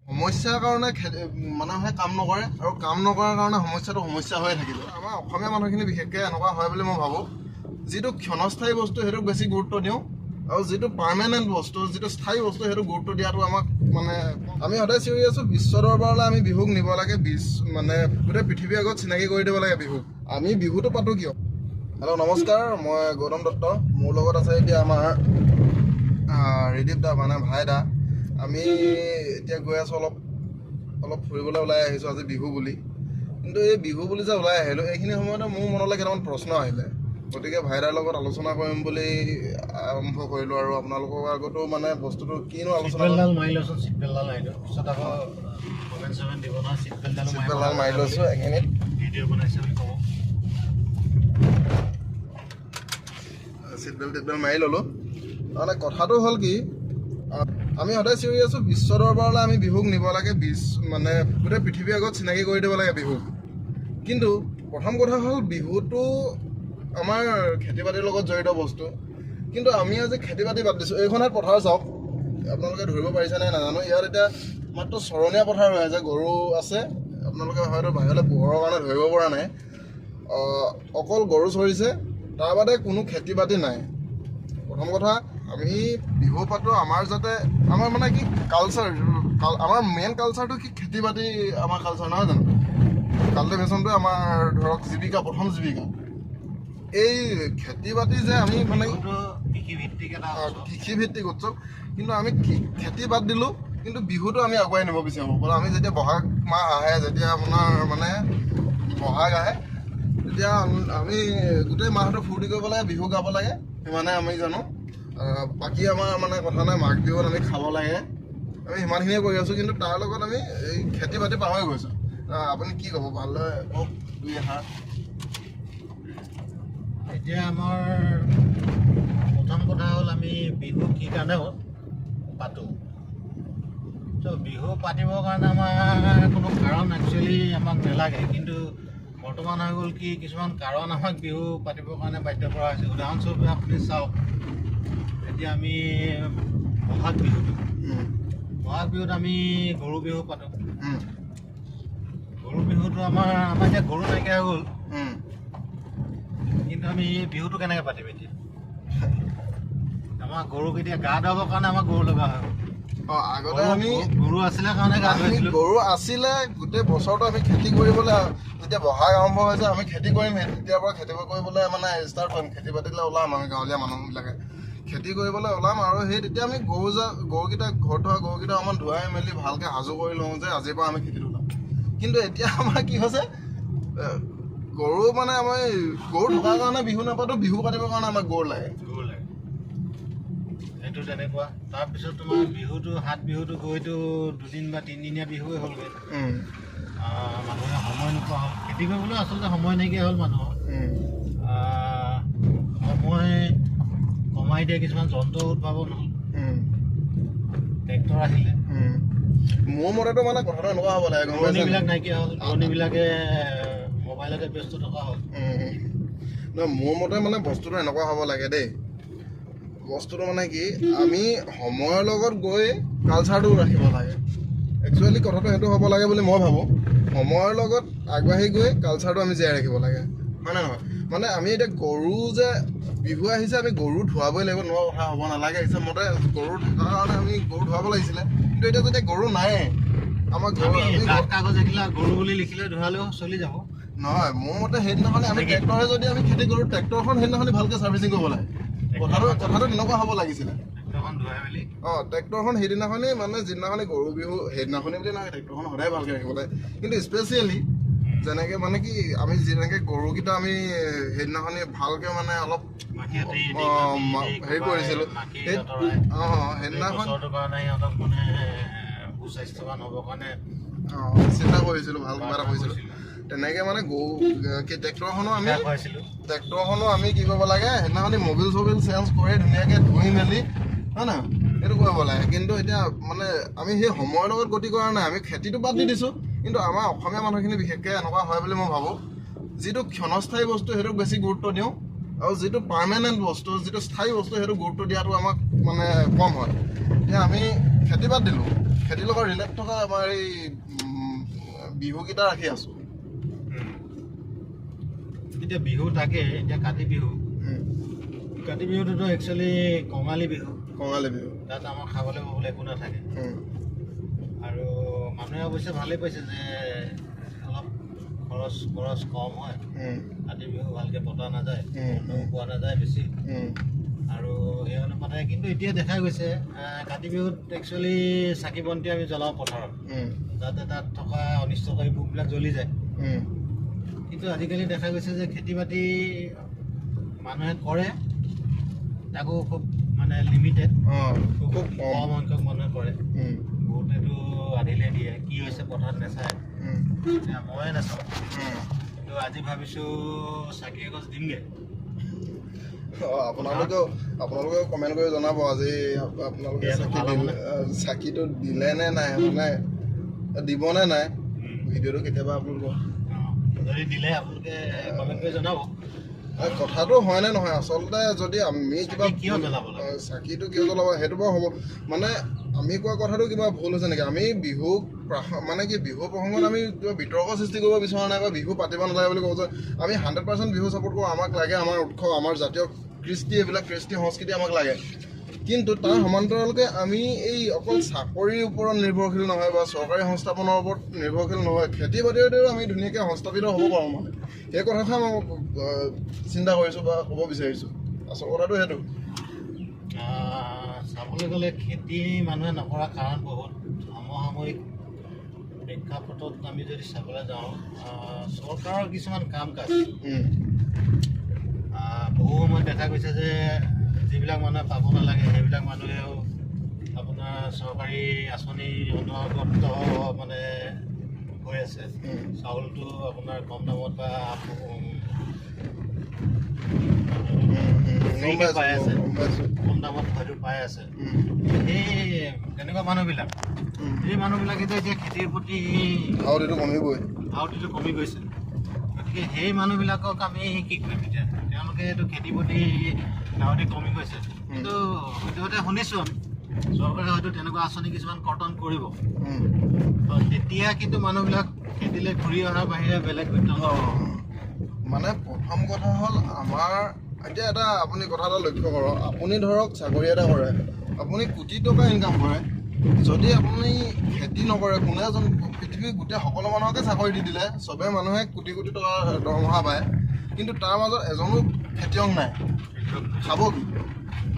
সমস্যাৰ কাৰণে মানুহে কাম নকৰে আৰু কাম নকৰাৰ কাৰণে সমস্যাটো সমস্যা হৈ থাকিব। আমাৰ অসমীয়া মানুহখিনি বিশেষকৈ এনেকুৱা হয় বুলি মই ভাবোঁ, যিটো ক্ষণস্থায়ী বস্তু সেইটোক বেছি গুৰুত্ব দিওঁ আৰু যিটো পাৰ্মানেণ্ট বস্তু, যিটো স্থায়ী বস্তু সেইটো গুৰুত্ব দিয়াটো আমাক মানে আমি সদায় চিঞৰি আছোঁ বিশ্ব দৰবাৰলৈ আমি বিহুক নিব লাগে, মানে গোটেই পৃথিৱীৰ আগত চিনাকি কৰি দিব লাগে বিহুক। আমি বিহুটো পাতোঁ কিয়? হেল্ল' নমস্কাৰ, মই গৌতম দত্ত। মোৰ লগত আছে এতিয়া আমাৰ ৰিদীপ দা, মানে ভাই দা। আমি এতিয়া গৈ আছোঁ অলপ ফুৰিবলৈ ওলাই আহিছোঁ আজি বিহু বুলি। কিন্তু এই বিহু বুলি যে ওলাই আহিলোঁ, এইখিনি সময়তে মোৰ মনলৈ কেইটামান প্ৰশ্ন আহিলে। গতিকে ভাইদাৰ লগত আলোচনা কৰিম বুলি আৰম্ভ কৰিলোঁ। আৰু আপোনালোকৰ আগতো মানে বস্তুটো কিনো আলোচনা চিটবেল্টডাল মাৰি লৈছোঁ এইখিনিত। চিটবেল্ট মাৰি ল'লোঁ। মানে কথাটো হ'ল কি, আমি সদায় চিঞৰি আছোঁ বিশ্ব দৰবাৰলৈ আমি বিহুক নিব লাগে, মানে গোটেই পৃথিৱীৰ আগত চিনাকি কৰি দিব লাগে বিহুক। কিন্তু প্ৰথম কথা হ'ল বিহুটো আমাৰ খেতি বাতিৰ লগত জড়িত বস্তু। কিন্তু আমি আজি খেতি বাতি বাদ দিছোঁ। এইখনত পথাৰ চাওক, আপোনালোকে ধৰিব পাৰিছে নাই নাজানো। ইয়াত এতিয়া মাত্ৰ চৰণীয়া পথাৰ হৈ আছে, গৰু আছে। আপোনালোকে হয়তো বাহিৰলৈ পোহৰৰ কাৰণে ধৰিব পৰা নাই। অকল গৰু চৰিছে, তাৰ বাদে কোনো খেতি বাতি নাই। প্ৰথম কথা, আমি বিহু পাতোঁ আমাৰ যাতে আমাৰ মানে কি কালচাৰ, আমাৰ মেইন কালচাৰটো কি খেতি বাতি আমাৰ কালচাৰ নহয় জানো? কাল্টিভেশ্যনটোৱে আমাৰ ধৰক জীৱিকা, প্ৰথম জীৱিকা। এই খেতি বাতি যে আমি মানে কৃষিভিত্তিক উৎসৱ, কিন্তু আমি খেতি বাদ দিলোঁ, কিন্তু বিহুটো আমি আগুৱাই নিব বিচাৰোঁ। আমি যেতিয়া বহাগ মাহ আহে, যেতিয়া আপোনাৰ মানে বহাগ আহে, তেতিয়া আমি গোটেই মাহটো ফূৰ্তি কৰিব লাগে, বিহু গাব লাগে, সিমানে আমি জানো। বাকী আমাৰ মানে কথা নাই। মাঘ বিহুত আমি খাব লাগে, আমি সিমানখিনিয়ে কৰি আছোঁ। কিন্তু তাৰ লগত আমি এই খেতি বাতি পাহৰি গৈছোঁ। আপুনি কি ক'ব? ভালদৰে কওক দুই এষাৰ। এতিয়া আমাৰ প্ৰথম কথা হ'ল আমি বিহু কি কাৰণে পাতোঁ। তো বিহু পাতিবৰ কাৰণে আমাৰ কোনো কাৰণ একচুৱেলি আমাক নালাগে, কিন্তু বৰ্তমান হৈ গ'ল কি কিছুমান কাৰণ আমাক বিহু পাতিবৰ কাৰণে বাধ্য কৰা হৈছে। উদাহৰণস্বৰূপে আপুনি চাওক, এতিয়া আমি বহাগ বিহুত আমি গৰু বিহু পাতোঁ। গৰু বিহুটো আমাৰ এতিয়া গৰু নাইকিয়া হৈ গ'ল, কিন্তু আমি বিহুটো কেনেকৈ পাতিম এতিয়া? আমাৰ গৰুক এতিয়া গা ধুৱাবৰ কাৰণে আমাৰ গৰু লগা হয়। আগতে আমি গৰু আছিলে কাৰণে গা ধুৱাইছিলোঁ। গৰু আছিলে, গোটেই বছৰটো আমি খেতি কৰিবলৈ, যেতিয়া বহাগ আৰম্ভ হৈছে আমি খেতি কৰিম, তেতিয়াৰ পৰা খেতি কৰিবলৈ মানে ষ্টাৰ্ট কৰিম। খেতি বাতিলৈ ওলাম, আমি গাঁৱলীয়া মানুহবিলাকে খেতি কৰিবলৈ ওলাম। আৰু সেই তেতিয়া আমি গৰুকেইটা ঘৰত থোৱা গৰুকেইটা অকণমান ধুৱাই মেলি ভালকৈ সাজু কৰি লওঁ যে আজিৰ পৰা আমি খেতিত ওলাম। কিন্তু এতিয়া আমাৰ কি হৈছে, গৰু মানে আমি গৰু থকাৰ কাৰণে বিহু নাপাতো, বিহু পাতিবৰ কাৰণে আমাক গৰু লাগে। সেইটো তেনেকুৱা। তাৰপিছত তোমাৰ বিহুটো, হাত বিহুটো গৈতো 2দিন বা 3দিনীয়া বিহুৱে হ'লগৈ। মানুহে সময় নোপোৱা হ'ল, খেতি কৰিবলৈ আচলতে সময় নাইকিয়া হ'ল মানুহৰ। সময় কমাই দিয়ে কিছুমান যন্ত্ৰ উদ্ভাৱন হ'ল, ট্ৰেক্টৰ আহিলে। মোৰ মতেতো মানে কথাটো এনেকুৱা হ'ব লাগে, ৰোৱনীবিলাক নাইকিয়া হ'ল, ৰোৱনীবিলাকে মোবাইলতে ব্যস্ত থকা হ'ল। মোৰ মতে মানে বস্তুটো এনেকুৱা হ'ব লাগে দেই। বস্তুটো মানে কি, আমি সময়ৰ লগত গৈ কালচাৰটো ৰাখিব লাগে। একচুৱেলি কথাটো সেইটো হ'ব লাগে বুলি মই ভাবোঁ। সময়ৰ লগত আগবাঢ়ি গৈ কালচাৰটো আমি জীয়াই ৰাখিব লাগে, হয় নে নহয়? মানে আমি এতিয়া গৰু যে বিহু আহিছে, আমি গৰু ধুৱাবই লাগিব নোৱা কথা হ'ব নালাগে। হিচাপমতে গৰু থকাৰ কাৰণে আমি গৰু ধুৱাব লাগিছিলে। কিন্তু এতিয়া যেতিয়া গৰু নাই, আমাৰ কাগজ এখিলা গৰু বুলি লিখিলে ধুৱালেও চলি যাব। নহয়, মোৰ মতে সেইদিনাখনি আমি ট্ৰেক্টৰে যদি আমি খেতি কৰোঁ, ট্ৰেক্টৰখন সেইদিনাখনি ভালকৈ ছাৰ্ভিচিং কৰিব লাগে। কথাটো তেনেকুৱা হ'ব লাগিছিলে। ট্ৰেক্টৰখন সেইদিনাখনি, মানে যিদিনাখনি গৰু বিহু সেইদিনাখনি বুলি নহয়, ট্ৰেক্টৰখন সদায় ভালকৈ ৰাখিব লাগে। কিন্তু স্পেচিয়েলি যেনেকৈ মানে কি, আমি যেনেকৈ গৰুকেইটা আমি সেইদিনাখনি ভালকৈ মানে অলপ হেৰি কৰিছিলোঁ, সেইদিনাখন চিন্তা কৰিছিলোঁ, ভাল কিবা এটা কৰিছিলোঁ। তেনেকৈ মানে ট্ৰেক্টৰখনো আমি কি কৰিব লাগে, সেইদিনাখনি মবিল চেঞ্জ কৰি ধুনীয়াকৈ ধুই মেলি, হয় নহয়, সেইটো কৰিব লাগে। কিন্তু এতিয়া মানে আমি সেই সময়ৰ লগত গতি কৰা নাই, আমি খেতিটো বাদ দি দিছোঁ। কিন্তু আমাৰ অসমীয়া মানুহখিনি বিশেষকৈ এনেকুৱা হয় বুলি মই ভাবোঁ, যিটো ক্ষণস্থায়ী বস্তু সেইটোক বেছি গুৰুত্ব দিওঁ, আৰু যিটো পাৰ্মানেণ্ট বস্তু, যিটো স্থায়ী বস্তু, সেইটো গুৰুত্ব দিয়াটো আমাক মানে কম হয়। এতিয়া আমি খেতি বাদ দিলোঁ, খেতিৰ লগত ৰিলেট থকা আমাৰ এই বিহুকেইটা ৰাখি আছোঁ। এতিয়া বিহু তাকে, এতিয়া কাতি বিহু। কাতি বিহুটোতো একচুৱেলি কঙালী বিহু। কঙালী বিহু। তাত আমাৰ খাবলৈ ববলৈ একো নাথাকে। আৰু মানুহে অৱশ্যে ভালেই পাইছে যে অলপ খৰচ কম হয়, কাতি বিহু ভালকৈ পতা নাযায়, পোৱা নাযায় বেছি। আৰু সেই অনুপাতে কিন্তু এতিয়া দেখা গৈছে কাতি বিহুত একচুৱেলি চাকি বন্তি আমি জ্বলাওঁ পথাৰত, যাতে তাত থকা অনিষ্টকাৰী পোকবিলাক জ্বলি যায়। কিন্তু আজিকালি দেখা গৈছে যে খেতি বাতি মানুহে কৰে, তাকো খুব মানে লিমিটেড, খুব কম সংখ্যক মানুহে কৰে। বহুতেতো আধিলে দিয়ে, কি হৈছে পথাৰত নেচায়, এতিয়া ময়ে নাচাওঁ। কিন্তু আজি ভাবিছোঁ চাকি এগছ দিমগৈ। আপোনালোকে কমেণ্ট কৰি জনাব আজি আপোনালোকে চাকিটো দিলে নে নাই, মানে দিবনে নাই, ভিডিঅ'টো কেতিয়াবা আপলোড কৰক। যদি দিলে আপোনালোকে কমেণ্ট কৰি জনাব। কথাটো হয় নে নহয়, আচলতে যদি আমি কিবা চাকিটো কিয় জ্বলাব সেইটো বাৰু হ'ব, মানে আমি কোৱা কথাটো কিবা ভুল হৈছে নেকি? আমি বিহু মানে কি বিহু প্ৰসংগত আমি কিবা বিতৰ্ক সৃষ্টি কৰিব বিচৰা নাই বা বিহু পাতিব নালাগে বুলি ক'ব যে আমি 100% বিহু ছাপোৰ্ট কৰোঁ, আমাক লাগে, আমাৰ উৎসৱ, আমাৰ জাতীয় কৃষ্টি, এইবিলাক কৃষ্টি সংস্কৃতি আমাক লাগে। কিন্তু তাৰ সমান্তৰালকৈ আমি এই অকল চাকৰিৰ ওপৰত নিৰ্ভৰশীল নহয় বা চৰকাৰী সংস্থাপনৰ ওপৰত নিৰ্ভৰশীল নহয়, খেতি বাতিৰ আমি ধুনীয়াকৈ সংস্থাপিত হ'ব পাৰোঁ। মানে সেই কথাষাৰ মই চিন্তা কৰিছোঁ বা ক'ব বিচাৰিছোঁ। আচল কথাটো সেইটো। চাবলৈ গ'লে খেতি মানুহে নকৰা কাৰণ বহুত। সমসাময়িক প্ৰেক্ষাপটত আমি যদি চাবলৈ যাওঁ, চৰকাৰৰ কিছুমান কাম কাজ বহু সময়ত দেখা গৈছে যে যিবিলাক মানুহে পাব নালাগে সেইবিলাক মানুহেও আপোনাৰ চৰকাৰী আঁচনি অন্তৰ্গত মানে হৈ আছে। চাউলটো আপোনাৰ কম দামত বা পাই আছে, কম দামত হয়তো পাই আছে। সেই তেনেকুৱা মানুহবিলাক, সেই মানুহবিলাকেতো এতিয়া খেতিৰ প্ৰতি ধাউতিটো কমি গৈছে। গতিকে সেই মানুহবিলাকক আমি কি কৰিম এতিয়া? তেওঁলোকেতো খেতিৰ প্ৰতি ধাউতি কমি গৈছে, কিন্তু হয়তো শুনিছোঁ আমি চৰকাৰে হয়তো তেনেকুৱা আঁচনি কিছুমান কৰ্তন কৰিব। তেতিয়া কিন্তু মানুহবিলাক খেতিলৈ ঘূৰি অহাৰ বাহিৰে বেলেগ মানে প্ৰথম কথা হ'ল আমাৰ এতিয়া এটা আপুনি কথা এটা লক্ষ্য কৰক, আপুনি ধৰক চাকৰি এটা কৰে, আপুনি কোটি টকা ইনকাম কৰে, যদি আপুনি খেতি নকৰে, কোনে এজন পৃথিৱীৰ গোটেই সকলো মানুহকে চাকৰি দি দিলে, চবে মানুহে কোটি কোটি টকা দৰমহা পায়, কিন্তু তাৰ মাজত এজনো খেতিয়ক নাই, খাব কি?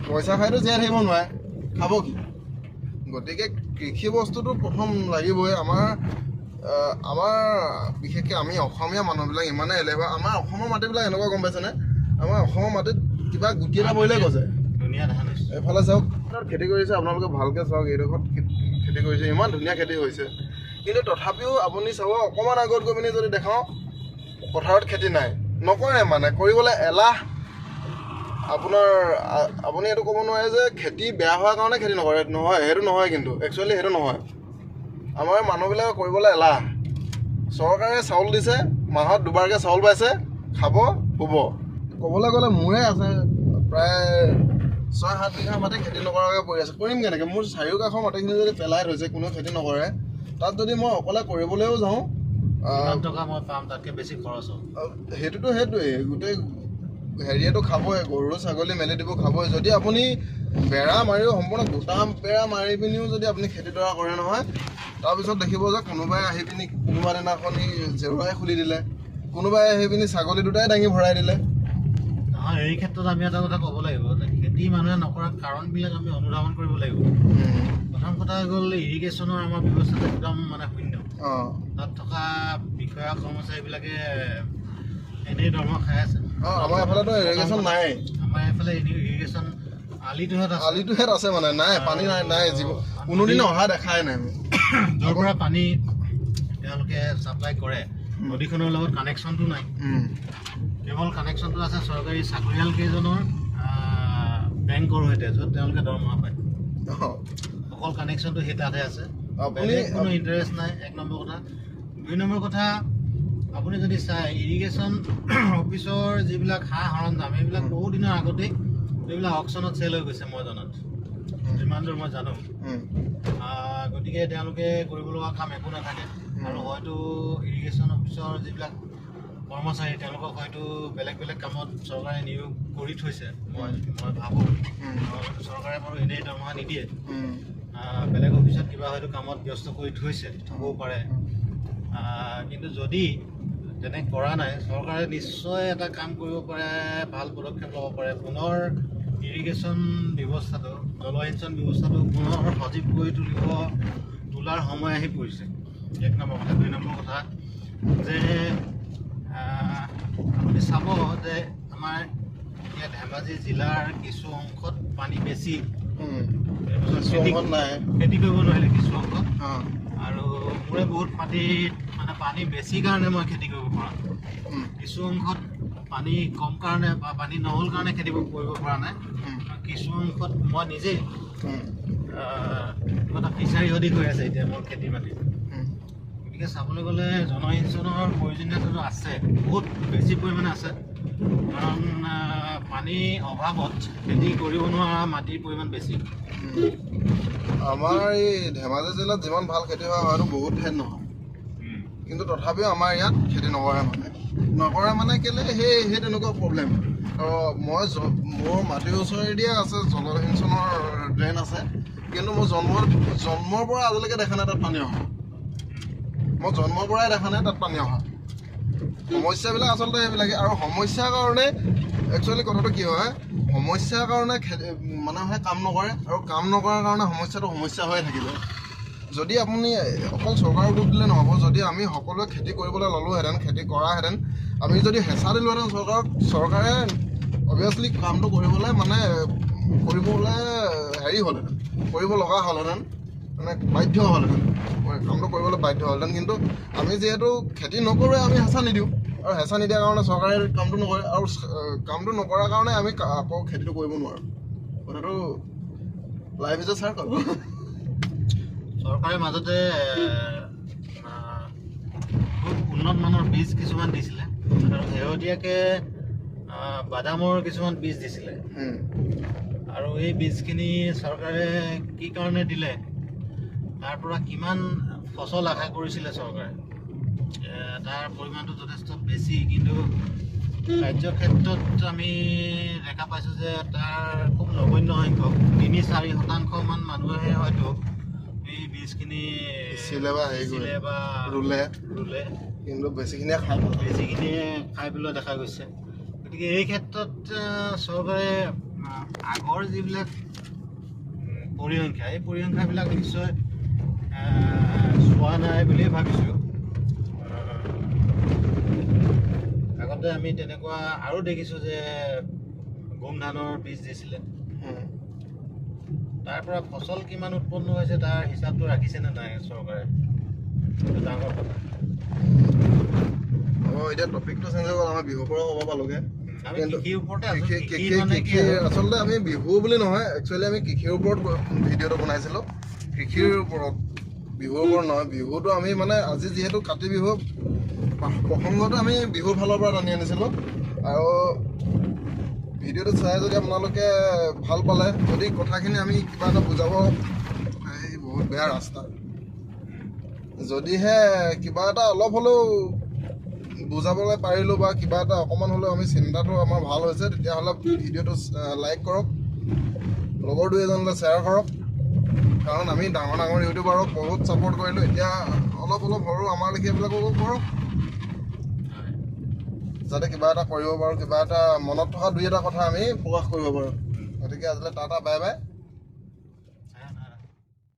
পইচা খাইতো জীয়াই থাকিব নোৱাৰে, খাব কি? গতিকে কৃষি বস্তুটো প্ৰথম লাগিবই। আমাৰ বিশেষকৈ আমি অসমীয়া মানুহবিলাক ইমানে এলেহুৱা। আমাৰ অসমৰ মাটিবিলাক এনেকুৱা গম পাইছেনে, আমাৰ অসমৰ মাটিত কিবা গুটি এটা পৰিলে গজে। এইফালে চাওক খেতি কৰিছে, আপোনালোকে ভালকৈ চাওক, এইডোখৰত খেতি কৰিছে, ইমান ধুনীয়া খেতি হৈছে, কিন্তু তথাপিও আপুনি চাব অকণমান আগত গৈ পিনি যদি দেখাওঁ পথাৰত খেতি নাই, নকৰে, মানে কৰিবলৈ এলাহ। আপুনি এইটো ক'ব নোৱাৰে যে খেতি বেয়া হোৱাৰ কাৰণে খেতি নকৰে, নহয়, সেইটো নহয়। কিন্তু একচুৱেলি সেইটো নহয়, আমাৰ মানুহবিলাকে কৰিবলৈ এলাহ। চৰকাৰে চাউল দিছে, মাহত দুবাৰকৈ চাউল পাইছে, খাব শুব। ক'বলৈ গ'লে মোৰে আছে প্ৰায় 6-7 বিঘা মাটি খেতি নকৰাকৈ পৰি আছে। কৰিম কেনেকৈ? মোৰ চাৰিওকাষৰ মাটিখিনি যদি পেলাই থৈছে, কোনেও খেতি নকৰে, তাত যদি মই অকলে কৰিবলৈও যাওঁ, টকা মই পাম, তাতকৈ বেছি খৰচ হ'ব। সেইটোৱেই গোটেই হেৰিয়েতো খাবই, গৰু ছাগলী মেলি দিব, খাবই। যদি আপুনি বেৰা মাৰিও সম্পূৰ্ণ গোটা বেৰা মাৰি পিনিও যদি আপুনি খেতিডৰা কৰে নহয়, তাৰপিছত দেখিব যে কোনোবাই আহি পিনি কোনোবা দিনাখনি জেওৰাই খুলি দিলে, কোনোবাই আহি পিনি ছাগলী দুটাই দাঙি ভৰাই দিলে। নহয়, এই ক্ষেত্ৰত আমি এটা কথা ক'ব লাগিব যে খেতি মানুহে নকৰা কাৰণবিলাক আমি অনুধাৱন কৰিব লাগিব। প্ৰথম কথা হৈ গ'ল ইৰিগেশ্যনৰ আমাৰ ব্যৱস্থাটো একদম মানে শূন্য। তাত থকা বিষয়া কৰ্মচাৰীবিলাকে এনেই দৰমহা খাই আছে। আমাৰ এইফালেতো ইৰিগেশ্যন নাই। আমাৰ এইফালে ইৰিগেশ্যন আলিটোহেঁত আছে, মানে নাই, পানী নাই, কোনোদিনে অহা দেখাই নাই। য'ৰ পৰা পানী তেওঁলোকে ছাপ্লাই কৰে, নদীখনৰ লগত কানেকশ্যনটো নাই। কেৱল কানেকশ্যনটো আছে চৰকাৰী চাকৰিয়াল কেইজনৰ বেংকৰ সৈতে, য'ত তেওঁলোকে দৰমহা পায়। অকল কানেকশ্যনটো সেই তাতহে আছে, কোনো ইণ্টাৰেষ্ট নাই। 1 নম্বৰ কথা। 2 নম্বৰ কথা, আপুনি যদি চাই ইৰিগেশ্যন অফিচৰ যিবিলাক সা সৰঞ্জাম, এইবিলাক বহু দিনৰ আগতেই এইবিলাক অকশ্যনত চেল হৈ গৈছে মই জনাত। যিমান দূৰ মই জানো। উম, গতিকে তেওঁলোকে কৰিব লগা কাম একো নাথাকে আৰু হয়তো ইৰিগেশ্যন অফিচৰ যিবিলাক কৰ্মচাৰী তেওঁলোকক হয়তো বেলেগ বেলেগ কামত চৰকাৰে নিয়োগ কৰি থৈছে মই ভাবোঁ। চৰকাৰে বাৰু এনেই দৰমহা নিদিয়ে, বেলেগ অফিচত কিবা হয়তো কামত ব্যস্ত কৰি থৈছে হ'বও পাৰে। কিন্তু যদি তেনে কৰা নাই, চৰকাৰে নিশ্চয় এটা কাম কৰিব পাৰে, ভাল পদক্ষেপ ল'ব পাৰে। পুনৰ ইৰিগেশ্যন ব্যৱস্থাটো, জলসিঞ্চন ব্যৱস্থাটো পুনৰ সজীৱ কৰি তোলাৰ সময় আহি পৰিছে। 1 নম্বৰ কথা। 2 নম্বৰ কথা যে আপুনি চাব যে আমাৰ এতিয়া ধেমাজি জিলাৰ কিছু অংশত পানী বেছি, খেতি কৰিব নোৱাৰিলে কিছু অংশত। আৰু মোৰে বহুত মাটিত মানে পানী বেছি কাৰণে মই খেতি কৰিব পৰা নাই। কিছু অংশত পানী কম কাৰণে বা পানী নহ'ল কাৰণে খেতি কৰিব পৰা নাই। কিছু অংশত মই নিজেই এটা ফিচাৰী অধিক হৈ আছে এতিয়া মোৰ খেতি মাটিত। গতিকে চাবলৈ গ'লে জলসিঞ্চনৰ প্ৰয়োজনীয়তাটো আছে, বহুত বেছি পৰিমাণে আছে। কাৰণ পানীৰ অভাৱত খেতি কৰিব নোৱাৰা মাটিৰ পৰিমাণ বেছি। আমাৰ এই ধেমাজি জিলাত যিমান ভাল খেতি হয় হয়তো বহুত ঠাইত নহয়, কিন্তু তথাপিও আমাৰ ইয়াত খেতি নকৰে মানে কেলে সেই তেনেকুৱা প্ৰব্লেম। মই মোৰ মাটিৰ ওচৰেদিয়ে আছে জলসিঞ্চনৰ ড্ৰেইন আছে, কিন্তু মই জন্মৰ পৰা আজিলৈকে দেখা নাই তাত পানী অহা। মই জন্মৰ পৰাই দেখা নাই তাত পানী অহা। সমস্যাবিলাক আচলতে সেইবিলাকে। আৰু সমস্যাৰ কাৰণে একচুৱেলি কথাটো কি হয়, সমস্যাৰ কাৰণে মানুহে কাম নকৰে, আৰু কাম নকৰাৰ কাৰণে সমস্যাটো সমস্যা হৈয়ে থাকিব। যদি আপুনি অকল চৰকাৰৰ দুখ দিলে নহ'ব, যদি আমি সকলোৱে খেতি কৰিবলৈ ল'লোহেঁতেন, খেতি কৰাহেঁতেন, আমি যদি হেঁচা দিলোহেঁতেন চৰকাৰে অভিয়াছলি কামটো কৰিবলৈ হ'লহেঁতেন, কৰিব লগা হ'লহেঁতেন, মানে বাধ্য হ'লহেঁতেন, কামটো কৰিবলৈ বাধ্য হ'লহেঁতেন। কিন্তু আমি যিহেতু খেতি নকৰোঁৱে, আমি হেঁচা নিদিওঁ, আৰু হেঁচা নিদিয়াৰ কাৰণে চৰকাৰে কামটো নকৰে, আৰু কামটো নকৰাৰ কাৰণে আমি আকৌ খেতিটো কৰিব নোৱাৰোঁ। কথাটো লাইফ ইজ এ চাৰ্কল। চৰকাৰে মাজতে খুব উন্নত মানৰ বীজ কিছুমান দিছিলে, আৰু শেহতীয়াকৈ বাদামৰ কিছুমান বীজ দিছিলে। আৰু এই বীজখিনি চৰকাৰে কি কাৰণে দিলে, তাৰ পৰা কিমান ফচল আশা কৰিছিলে চৰকাৰে, তাৰ পৰিমাণটো যথেষ্ট বেছি, কিন্তু কাৰ্যক্ষেত্ৰত আমি দেখা পাইছোঁ যে তাৰ খুব নগণ্য সংখ্যক 3-4% মানুহে হয়তো এই বীজখিনি সিঁচিলে বা ৰুলে, কিন্তু বেছিখিনিয়ে খাই পেলোৱা দেখা গৈছে। গতিকে এই ক্ষেত্ৰত চৰকাৰে আগৰ যিবিলাক পৰিসংখ্যা, এই পৰিসংখ্যাবিলাক নিশ্চয় চোৱা নাই বুলিয়ে ভাবিছোঁ। আগতে আমি তেনেকুৱা আৰু দেখিছোঁ যে গোমধানৰ বীজ দিছিলে, তাৰ পৰা ফচল কিমান উৎপন্ন হৈছে তাৰ হিচাপটো ৰাখিছেনে নাই চৰকাৰে, সেইটো ডাঙৰ কথা। এতিয়া টপিকটো চেঞ্জ হৈ গ'ল, আমাৰ বিহুৰ পৰা ক'ব পালোগে। কৃষি আচলতে আমি বিহু বুলি নহয়, একচুৱেলি আমি কৃষিৰ ওপৰত ভিডিঅ'টো বনাইছিলোঁ। কৃষিৰ ওপৰত, বিহুৰ ওপৰত নহয়। বিহুটো আমি মানে আজি যিহেতু কাতি বিহু প্ৰসংগটো আমি বিহুৰ ফালৰ পৰা টানি আনিছিলোঁ। আৰু ভিডিঅ'টো চাই যদি আপোনালোকে ভাল পালে, যদি কথাখিনি আমি কিবা এটা বুজাব, এই বহুত বেয়া ৰাস্তা। যদিহে কিবা এটা অলপ হ'লেও বুজাবলৈ পাৰিলোঁ বা কিবা এটা অকণমান হ'লেও আমি চিন্তাটো আমাৰ ভাল হৈছে, তেতিয়াহ'লে ভিডিঅ'টো লাইক কৰক, লগৰ 2-এজনলৈ শ্বেয়াৰ কৰক। কাৰণ আমি ডাঙৰ ইউটিউবাৰক বহুত ছাপোৰ্ট কৰিলোঁ, এতিয়া অলপ সৰু আমাৰ লেখীয়াবিলাককো কৰক, যাতে কিবা এটা কৰিব পাৰোঁ, কিবা এটা মনত থকা 2-এটা কথা আমি প্ৰকাশ কৰিব পাৰোঁ। গতিকে আজিলৈ টাটা, বাই বাই।